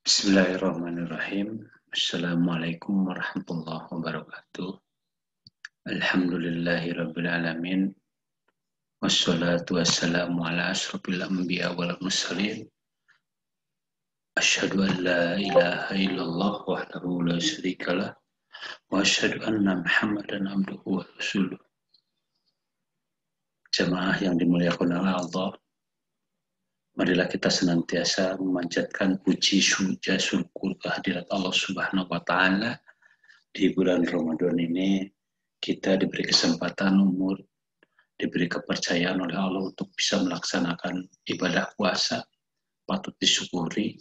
Bismillahirrahmanirrahim. Assalamualaikum warahmatullahi wabarakatuh. Alhamdulillahirabbil alamin. Wassalatu wassalamu ala asyrofil anbiya wal mursalin. Asyhadu an la ilaha illallah wahdahu la syarikalah wa asyhadu anna Muhammadan abduhu wa rasuluh. Jamaah yang dimuliakan oleh Allah, marilah kita senantiasa memanjatkan puji syukur kehadirat Allah Subhanahu wa taala. Di bulan Ramadan ini kita diberi kesempatan umur, diberi kepercayaan oleh Allah untuk bisa melaksanakan ibadah puasa. Patut disyukuri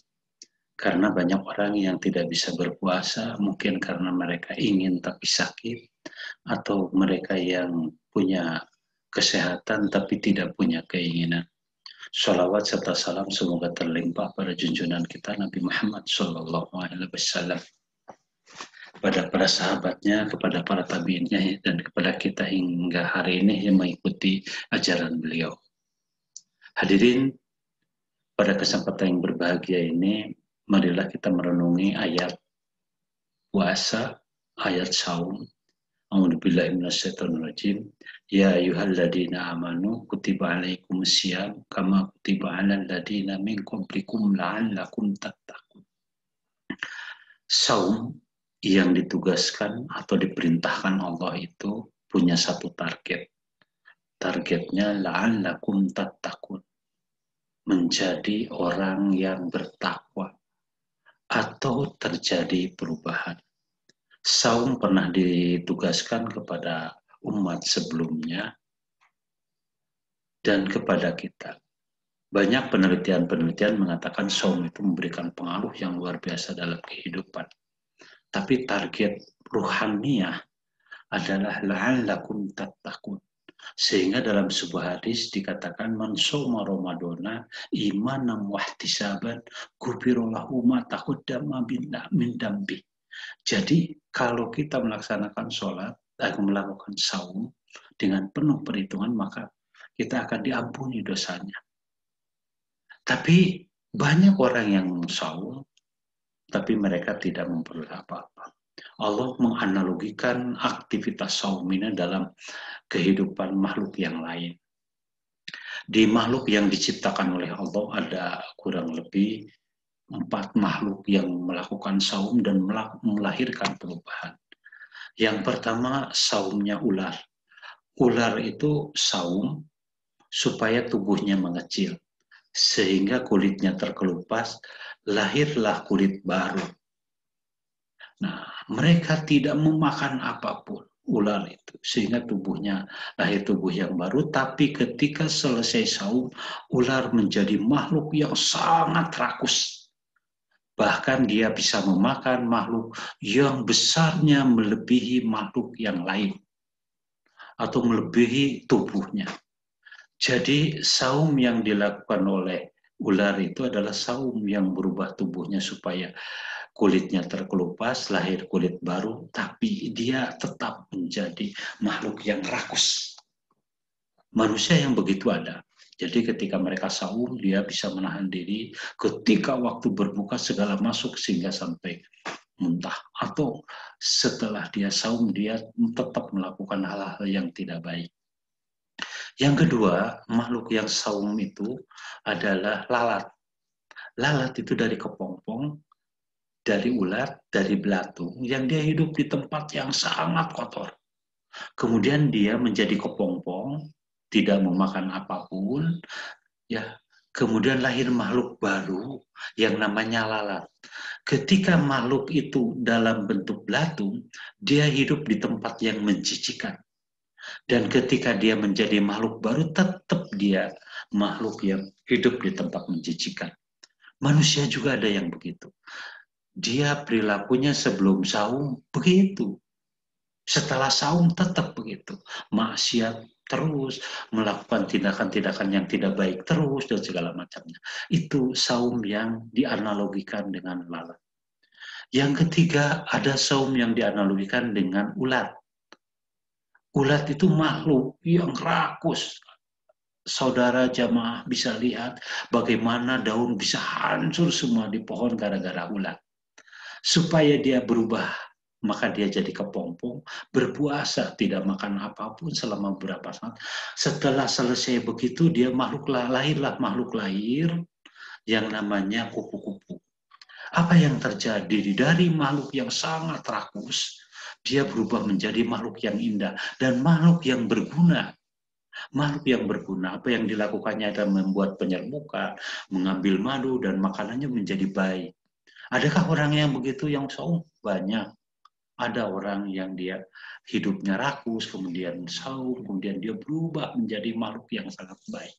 karena banyak orang yang tidak bisa berpuasa, mungkin karena mereka ingin tapi sakit, atau mereka yang punya kesehatan tapi tidak punya keinginan. Sholawat serta salam semoga terlimpah pada junjungan kita Nabi Muhammad SAW, kepada para sahabatnya, kepada para tabiinnya, dan kepada kita hingga hari ini yang mengikuti ajaran beliau. Hadirin, pada kesempatan yang berbahagia ini, marilah kita merenungi ayat puasa, ayat saum. A'udzubillahi minasyaitonirrajim. Ya ayyuhalladzina amanu kutiba alaikumusiyam kama kutiba alal ladzina min qablikum la'allakum tattaqun. Saum yang ditugaskan atau diperintahkan Allah itu punya satu target. Targetnya la'allakum tattaqun, menjadi orang yang bertakwa atau terjadi perubahan. Saum pernah ditugaskan kepada umat sebelumnya dan kepada kita. Banyak penelitian mengatakan saum itu memberikan pengaruh yang luar biasa dalam kehidupan. Tapi target ruhaniyah adalah la'allakum tattaqun. Sehingga dalam sebuah hadis dikatakan man shoma ramadhana imanan wahtisaban ghufira lahu ma taqaddama min dambi. Jadi kalau kita melaksanakan sholat atau melakukan saum dengan penuh perhitungan, maka kita akan diampuni dosanya. Tapi banyak orang yang saum tapi mereka tidak memperoleh apa-apa. Allah menganalogikan aktivitas saum ini dalam kehidupan makhluk yang lain. Di makhluk yang diciptakan oleh Allah ada kurang lebih 4 makhluk yang melakukan saum dan melahirkan perubahan. Yang pertama, saumnya ular. Ular itu saum supaya tubuhnya mengecil, sehingga kulitnya terkelupas, lahirlah kulit baru. Nah, mereka tidak memakan apapun, ular itu, sehingga tubuhnya lahir tubuh yang baru. Tapi ketika selesai saum, ular menjadi makhluk yang sangat rakus. Bahkan dia bisa memakan makhluk yang besarnya melebihi makhluk yang lain atau melebihi tubuhnya. Jadi saum yang dilakukan oleh ular itu adalah saum yang berubah tubuhnya supaya kulitnya terkelupas, lahir kulit baru, tapi dia tetap menjadi makhluk yang rakus. Manusia yang begitu ada. Jadi ketika mereka saum, dia bisa menahan diri. Ketika waktu berbuka segala masuk sehingga sampai muntah. Atau setelah dia saum, dia tetap melakukan hal-hal yang tidak baik. Yang kedua, makhluk yang saum itu adalah lalat. Lalat itu dari kepompong, dari ular, dari belatung, yang dia hidup di tempat yang sangat kotor. Kemudian dia menjadi kepompong, tidak memakan apapun, ya. Kemudian lahir makhluk baru yang namanya lalat. Ketika makhluk itu dalam bentuk belatung, dia hidup di tempat yang menjijikan. Dan ketika dia menjadi makhluk baru, tetap dia makhluk yang hidup di tempat menjijikan. Manusia juga ada yang begitu. Dia perilakunya sebelum saum begitu. Setelah saum tetap begitu. Maksiat terus, melakukan tindakan-tindakan yang tidak baik terus, dan segala macamnya. Itu saum yang dianalogikan dengan lalat. Yang ketiga, ada saum yang dianalogikan dengan ulat. Ulat itu makhluk yang rakus. saudara jamaah bisa lihat bagaimana daun bisa hancur semua di pohon gara-gara ulat. Supaya dia berubah, maka dia jadi kepompong, berpuasa, tidak makan apapun selama beberapa saat. Setelah selesai begitu, dia lahirlah makhluk lahir yang namanya kupu-kupu. Apa yang terjadi dari makhluk yang sangat rakus, dia berubah menjadi makhluk yang indah dan makhluk yang berguna. Makhluk yang berguna, apa yang dilakukannya adalah membuat penyerbukan, mengambil madu dan makanannya menjadi baik. Adakah orang yang begitu yang saum? Banyak. Ada orang yang dia hidupnya rakus, kemudian saum, kemudian dia berubah menjadi makhluk yang sangat baik.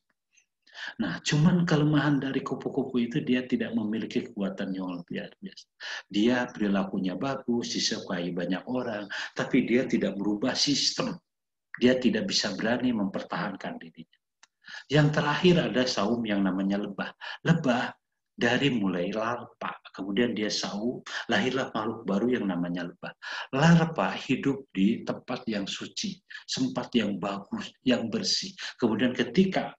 Nah, cuman kelemahan dari kupu-kupu itu dia tidak memiliki kekuatan yang luar biasa. Dia perilakunya bagus, disukai banyak orang, tapi dia tidak berubah sistem. Dia tidak bisa berani mempertahankan dirinya. Yang terakhir ada saum yang namanya lebah. Lebah dari mulai larva, kemudian dia saum, lahirlah makhluk baru yang namanya lebah. Larva hidup di tempat yang suci, tempat yang bagus, yang bersih. Kemudian ketika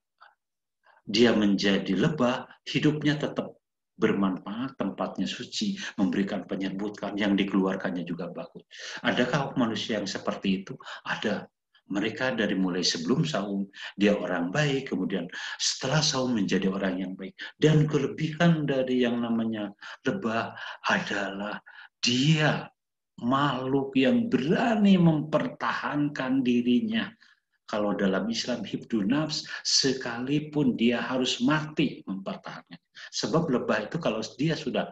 dia menjadi lebah, hidupnya tetap bermanfaat, tempatnya suci, memberikan penyerbukan, yang dikeluarkannya juga bagus. Adakah manusia yang seperti itu? Ada. Mereka dari mulai sebelum saum, dia orang baik, kemudian setelah saum menjadi orang yang baik. Dan kelebihan dari yang namanya lebah adalah dia makhluk yang berani mempertahankan dirinya. Kalau dalam Islam hibdun nafs, sekalipun dia harus mati mempertahankan. Sebab lebah itu kalau dia sudah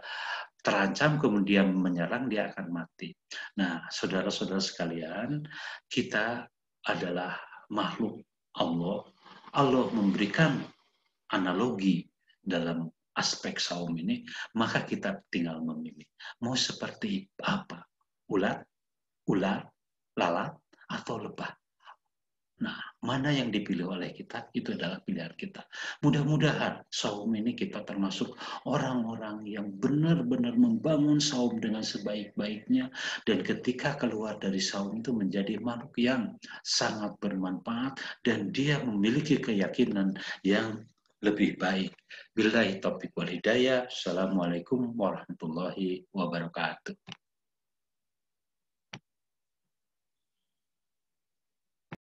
terancam kemudian menyerang, dia akan mati. Nah, saudara-saudara sekalian, kita adalah makhluk Allah. Allah memberikan analogi dalam aspek saum ini, maka kita tinggal memilih. Mau seperti apa? Ulat, ular, lalat, atau lebah? Nah, mana yang dipilih oleh kita, itu adalah pilihan kita. Mudah-mudahan saum ini kita termasuk orang-orang yang benar-benar membangun saum dengan sebaik-baiknya, dan ketika keluar dari saum itu menjadi makhluk yang sangat bermanfaat, dan dia memiliki keyakinan yang lebih baik. Billahi taufiq wal hidayah. Assalamualaikum warahmatullahi wabarakatuh.